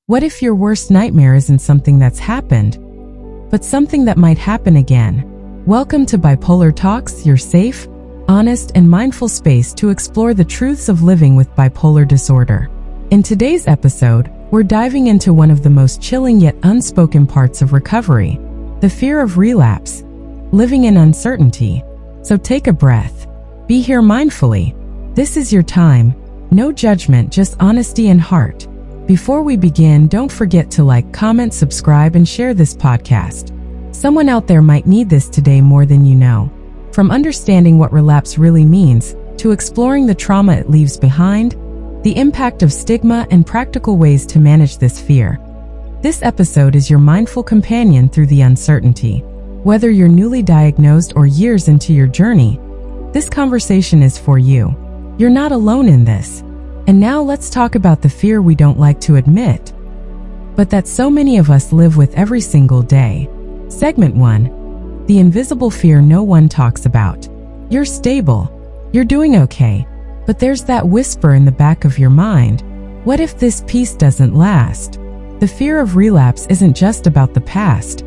What if your worst nightmare isn't something that's happened, but something that might happen again? Welcome to Bipolar Talks, your safe, honest, and mindful space to explore the truths of living with bipolar disorder. In today's episode, we're diving into one of the most chilling yet unspoken parts of recovery, the fear of relapse, living in uncertainty. So take a breath. Be here mindfully. This is your time. No judgment, just honesty and heart. Before we begin, don't forget to like, comment, subscribe, and share this podcast. Someone out there might need this today more than you know. From understanding what relapse really means, to exploring the trauma it leaves behind, the impact of stigma, and practical ways to manage this fear. This episode is your mindful companion through the uncertainty. Whether you're newly diagnosed or years into your journey, this conversation is for you. You're not alone in this. And now let's talk about the fear we don't like to admit, but that so many of us live with every single day. Segment 1. The invisible fear no one talks about. You're stable. You're doing okay. But there's that whisper in the back of your mind. What if this peace doesn't last? The fear of relapse isn't just about the past.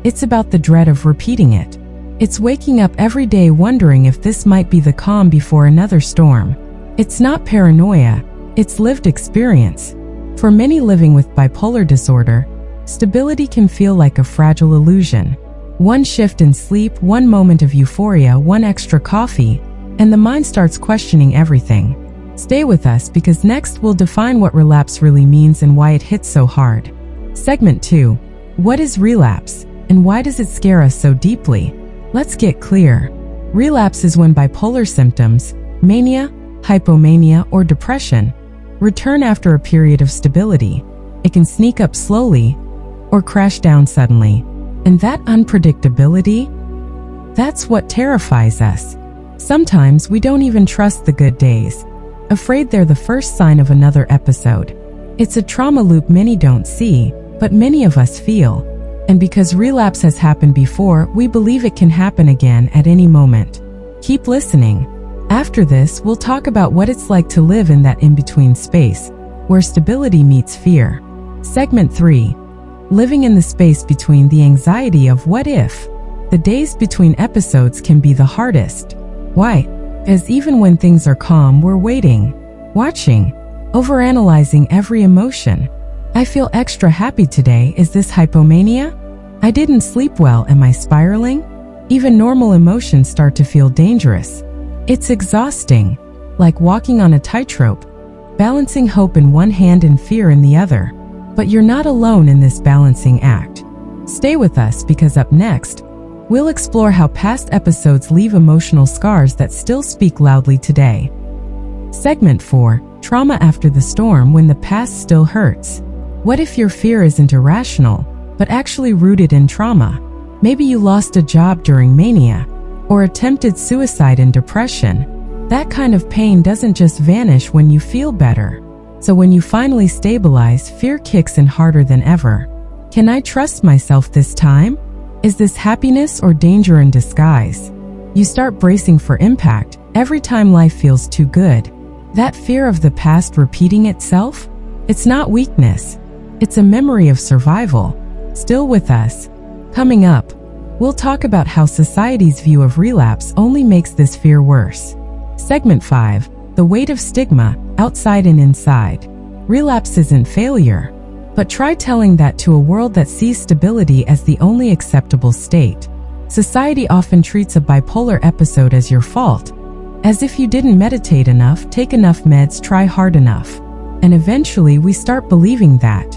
It's about the dread of repeating it. It's waking up every day wondering if this might be the calm before another storm. It's not paranoia, it's lived experience. For many living with bipolar disorder, stability can feel like a fragile illusion. One shift in sleep, one moment of euphoria, one extra coffee, and the mind starts questioning everything. Stay with us because next we'll define what relapse really means and why it hits so hard. Segment 2. What is relapse, and why does it scare us so deeply? Let's get clear. Relapse is when bipolar symptoms, mania, hypomania, or depression return after a period of stability. It can sneak up slowly or crash down suddenly. And that unpredictability, that's what terrifies us. Sometimes we don't even trust the good days, afraid they're the first sign of another episode. It's a trauma loop many don't see, but many of us feel. And because relapse has happened before, we believe it can happen again at any moment. Keep listening. After this, we'll talk about what it's like to live in that in-between space, where stability meets fear. Segment 3. Living in the space between the anxiety of what if. The days between episodes can be the hardest. Why? As even when things are calm, we're waiting, watching, overanalyzing every emotion. I feel extra happy today. Is this hypomania? I didn't sleep well. Am I spiraling? Even normal emotions start to feel dangerous. It's exhausting, like walking on a tightrope, balancing hope in one hand and fear in the other. But you're not alone in this balancing act. Stay with us because up next, we'll explore how past episodes leave emotional scars that still speak loudly today. Segment 4. Trauma after the storm, when the past still hurts. What if your fear isn't irrational, but actually rooted in trauma? Maybe you lost a job during mania, or attempted suicide in depression. That kind of pain doesn't just vanish when you feel better. So when you finally stabilize, fear kicks in harder than ever. Can I trust myself this time? Is this happiness or danger in disguise? You start bracing for impact every time life feels too good. That fear of the past repeating itself? It's not weakness. It's a memory of survival. Still with us. Coming up, we'll talk about how society's view of relapse only makes this fear worse. Segment 5. The weight of stigma, outside and inside. Relapse isn't failure. But try telling that to a world that sees stability as the only acceptable state. Society often treats a bipolar episode as your fault. As if you didn't meditate enough, take enough meds, try hard enough. And eventually we start believing that.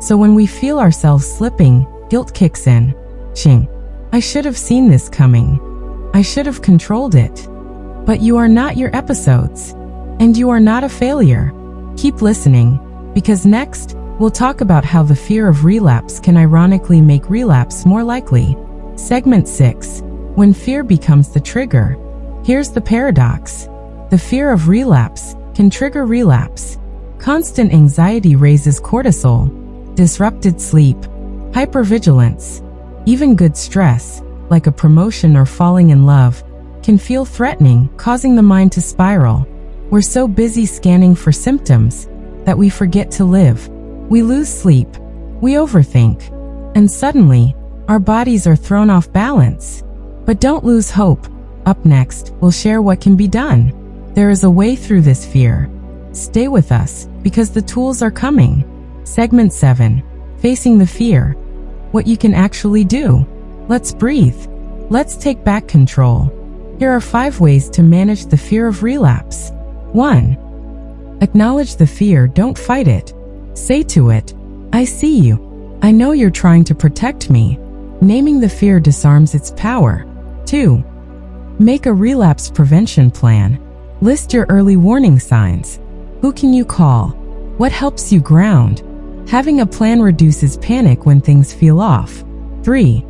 So when we feel ourselves slipping, guilt kicks in. Ching. I should have seen this coming. I should have controlled it. But you are not your episodes. And you are not a failure. Keep listening, because next, we'll talk about how the fear of relapse can ironically make relapse more likely. Segment 6. When fear becomes the trigger. Here's the paradox. The fear of relapse can trigger relapse. Constant anxiety raises cortisol, disrupted sleep, hypervigilance. Even good stress, like a promotion or falling in love, can feel threatening, causing the mind to spiral. We're so busy scanning for symptoms that we forget to live. We lose sleep, we overthink, and suddenly, our bodies are thrown off balance. But don't lose hope. Up next, we'll share what can be done. There is a way through this fear. Stay with us, because the tools are coming. Segment 7. Facing the fear. What you can actually do. Let's breathe. Let's take back control. Here are 5 ways to manage the fear of relapse. 1. Acknowledge the fear, don't fight it. Say to it, I see you. I know you're trying to protect me. Naming the fear disarms its power. 2. Make a relapse prevention plan. List your early warning signs. Who can you call? What helps you ground? Having a plan reduces panic when things feel off. 3.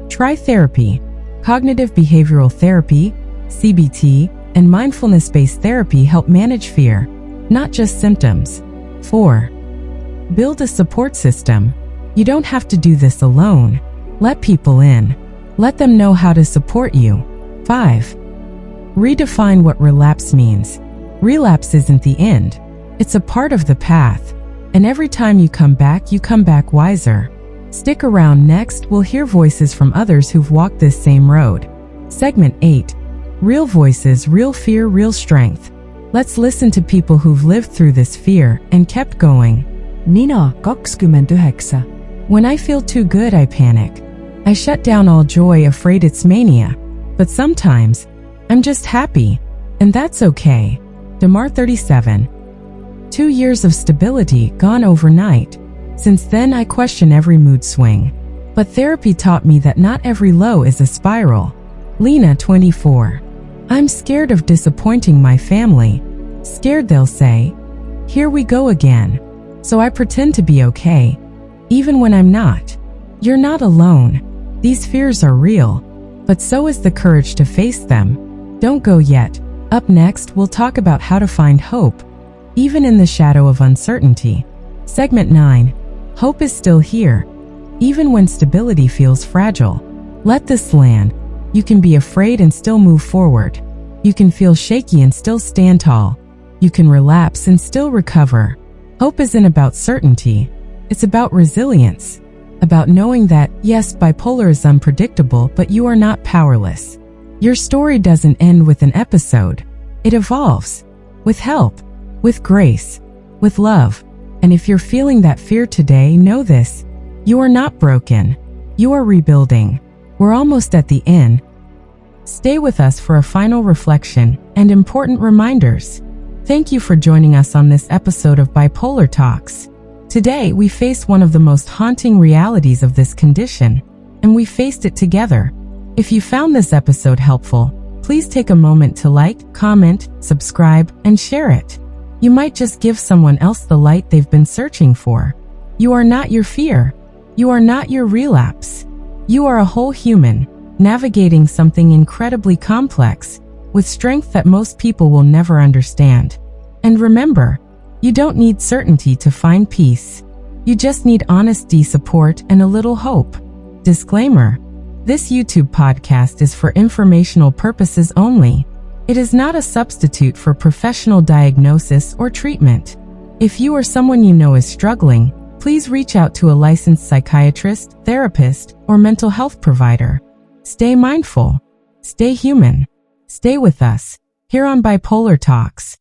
Try therapy. Cognitive behavioral therapy, CBT, and mindfulness-based therapy help manage fear, not just symptoms. 4. Build a support system. You don't have to do this alone. Let people in. Let them know how to support you. 5. Redefine what relapse means. Relapse isn't the end. It's a part of the path. And every time you come back wiser. Stick around. Next, we'll hear voices from others who've walked this same road. Segment 8. Real voices, real fear, real strength. Let's listen to people who've lived through this fear and kept going. Nina, 29. When I feel too good, I panic. I shut down all joy, afraid it's mania. But sometimes, I'm just happy. And that's okay. Damar, 37. 2 years of stability gone overnight. Since then, I question every mood swing. But therapy taught me that not every low is a spiral. Lena, 24. I'm scared of disappointing my family. Scared they'll say, here we go again. So I pretend to be okay, even when I'm not. You're not alone. These fears are real, but so is the courage to face them. Don't go yet. Up next, we'll talk about how to find hope, even in the shadow of uncertainty. Segment 9. Hope is still here, even when stability feels fragile. Let this land. You can be afraid and still move forward. You can feel shaky and still stand tall. You can relapse and still recover. Hope isn't about certainty. It's about resilience. About knowing that, yes, bipolar is unpredictable, but you are not powerless. Your story doesn't end with an episode. It evolves. With help. With grace. With love. And if you're feeling that fear today, know this. You are not broken. You are rebuilding. We're almost at the end. Stay with us for a final reflection and important reminders. Thank you for joining us on this episode of Bipolar Talks. Today, we face one of the most haunting realities of this condition, and we faced it together. If you found this episode helpful, please take a moment to like, comment, subscribe, and share it. You might just give someone else the light they've been searching for. You are not your fear. You are not your relapse. You are a whole human, navigating something incredibly complex, with strength that most people will never understand. And remember, you don't need certainty to find peace. You just need honesty, support, and a little hope. Disclaimer: this YouTube podcast is for informational purposes only. It is not a substitute for professional diagnosis or treatment. If you or someone you know is struggling, please reach out to a licensed psychiatrist, therapist, or mental health provider. Stay mindful. Stay human. Stay with us, here on Bipolar Talks.